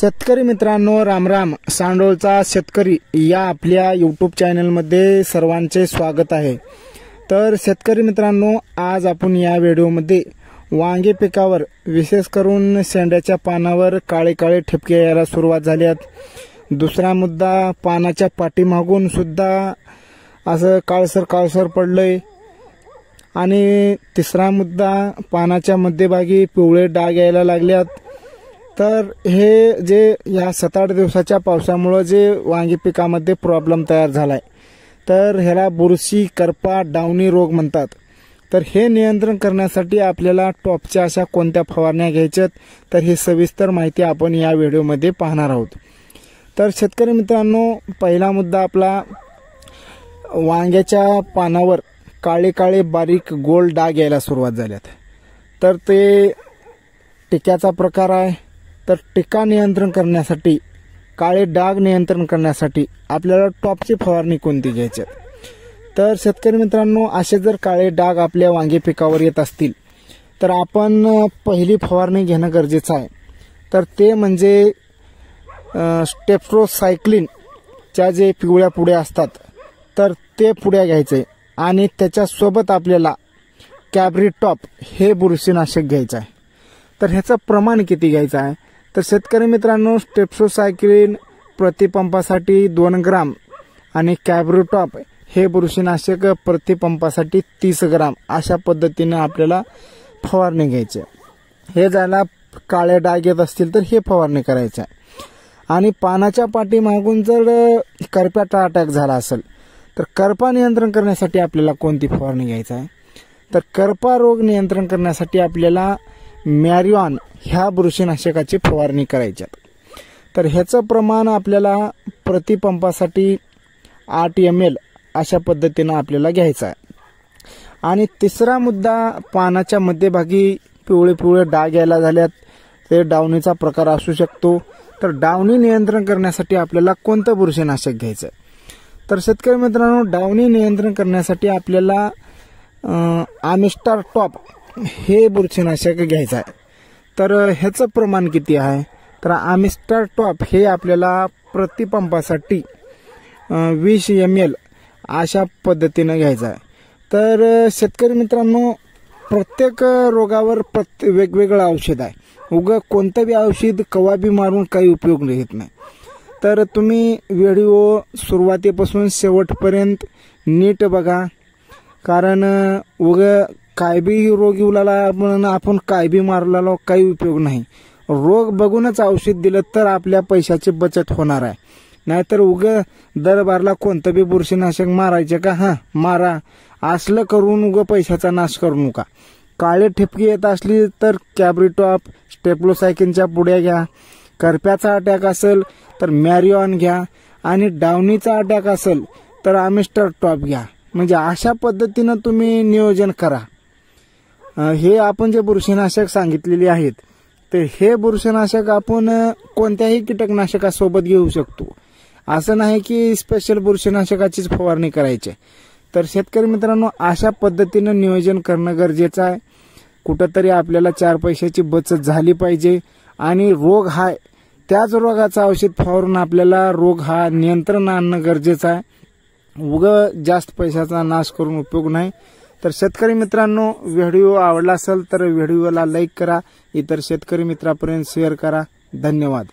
शेतकरी मित्रांनो, रामराम. सांडोळचा शेतकरी या आपल्या यूट्यूब चॅनलमध्ये सर्वांचे स्वागत आहे. तर शेतकरी मित्रांनो, आज आपण या व्हिडिओमध्ये वांगे पिकावर विशेष करून शेंड्याच्या पानावर काळे काळे ठिपके यायला सुरुवात झाली आहेत. दुसरा मुद्दा, पानाच्या पाठीमागून सुद्धा असं काळसर पडलंय. आणि तिसरा मुद्दा, पानाच्या मध्यभागी पिवळे डाग यायला लागल्यात. तर हे जे या 7-8 दिवसाच्या पावसामुळे जे वांगी पिकामध्ये प्रॉब्लेम तयार झालाय, तर ह्याला बुरशी, करपा, डावणी रोग म्हणतात. तर हे नियंत्रण करण्यासाठी आपल्याला टॉपच्या अशा कोणत्या फवारण्या घ्यायच्यात, तर ही सविस्तर माहिती आपण या व्हिडिओमध्ये पाहणार आहोत. तर शेतकरी मित्रांनो, पहिला मुद्दा आपला, वांग्याच्या पानावर काळे काळे बारीक गोल डाग यायला सुरुवात झाल्यात. तर ते टिक्याचा प्रकार आहे. तर टिक्का नियंत्रण करण्यासाठी, काळे डाग नियंत्रण करण्यासाठी आपल्याला टॉपची फवारणी कोणती घ्यायची? तर शेतकरी मित्रांनो, असे जर काळे डाग आपल्या वांगी पिकावर येत असतील तर आपण पहिली फवारणी घेणं गरजेचं आहे. तर ते म्हणजे स्टेप्ट्रोसायक्लिनच्या जे पिवळ्या पुड्या असतात, तर ते पुड्या घ्यायचे. आणि त्याच्यासोबत आपल्याला कॅब्रिटॉप हे बुरशीनाशक घ्यायचं आहे. तर ह्याचं प्रमाण किती घ्यायचं आहे? तर शेतकरी मित्रांनो, स्टेप्ट्रोसायक्लिन प्रतिपंपासाठी 2 ग्राम आणि कॅब्रिटॉप हे बुरशीनाशक प्रतिपंपासाठी 30 ग्राम अशा पद्धतीने आपल्याला फवारणी घ्यायची. हे झाला काळे डाग येत असतील तर हे फवारणी करायचं आहे. आणि पानाच्या पाठीमागून जर करप्याचा अटॅक झाला असेल तर करपा नियंत्रण करण्यासाठी आपल्याला कोणती फवारणी घ्यायची आहे? तर करपा रोग नियंत्रण करण्यासाठी आपल्याला मॅरिऑन ह्या बुरशीनाशकाची फवारणी करायची. तर ह्याचं प्रमाण आपल्याला प्रतिपंपासाठी 8 ml अशा पद्धतीनं आपल्याला घ्यायचं आहे. आणि तिसरा मुद्दा, पानाच्या मध्यभागी पिवळे डाग यायला झाल्यात, ते डावणीचा प्रकार असू शकतो. तर डावणी नियंत्रण करण्यासाठी आपल्याला कोणतं बुरशीनाशक घ्यायचं? तर शेतकरी मित्रांनो, डावणी नियंत्रण करण्यासाठी आपल्याला आमिस्टार टॉप हे बुरशीनाशक घ्यायचं आहे. तर ह्याचं प्रमाण किती आहे? तर आमिस्टार टॉप हे आपल्याला प्रतिपंपासाठी 20 ml अशा पद्धतीनं घ्यायचं आहे. तर शेतकरी मित्रांनो, प्रत्येक रोगावर वेगवेगळं औषध आहे. कोणतं बी औषध कवा बी मारून काही उपयोग घेत नाही. तर तुम्ही व्हिडिओ सुरुवातीपासून शेवटपर्यंत नीट बघा. कारण काय बी रोग येऊ लागला आपण काय बी मारलेलो काही उपयोग नाही. रोग बघूनच औषध दिलं तर आपल्या पैशाची बचत होणार आहे. नाहीतर दरबारला कोणतं बी बुरशीनाशक मारायचे का? मारा, असलं करून पैशाचा नाश करू नका. काळे ठिपकी येत असली तर कॅब्रिटॉप, स्टेप्ट्रोसायक्लिनच्या पुड्या घ्या. करप्याचा अटॅक असेल तर मॅरिऑन घ्या. आणि डावणीचा अटॅक असेल तर आमिस्टार टॉप घ्या. म्हणजे अशा पद्धतीनं तुम्ही नियोजन करा. हे आपण जे बुरशीनाशक सांगितलेले आहेत, तर हे बुरशीनाशक आपण कोणत्याही कीटकनाशकासोबत घेऊ शकतो. असं नाही की स्पेशल बुरशीनाशकाचीच फवारणी करायची. तर शेतकरी मित्रांनो, अशा पद्धतीनं नियोजन करणं गरजेचं आहे. कुठंतरी आपल्याला 4 पैशाची बचत झाली पाहिजे. आणि रोग हाय त्याच रोगाचं औषध फवारून आपल्याला रोग हा नियंत्रण आणणं गरजेचं आहे. जास्त पैशाचा नाश करून उपयोग नाही. तर शेतकरी मित्रांनो, व्हिडिओ आवडला असेल तर व्हिडिओला लाईक करा, इतर शेतकरी मित्रांपर्यंत शेअर करा. धन्यवाद.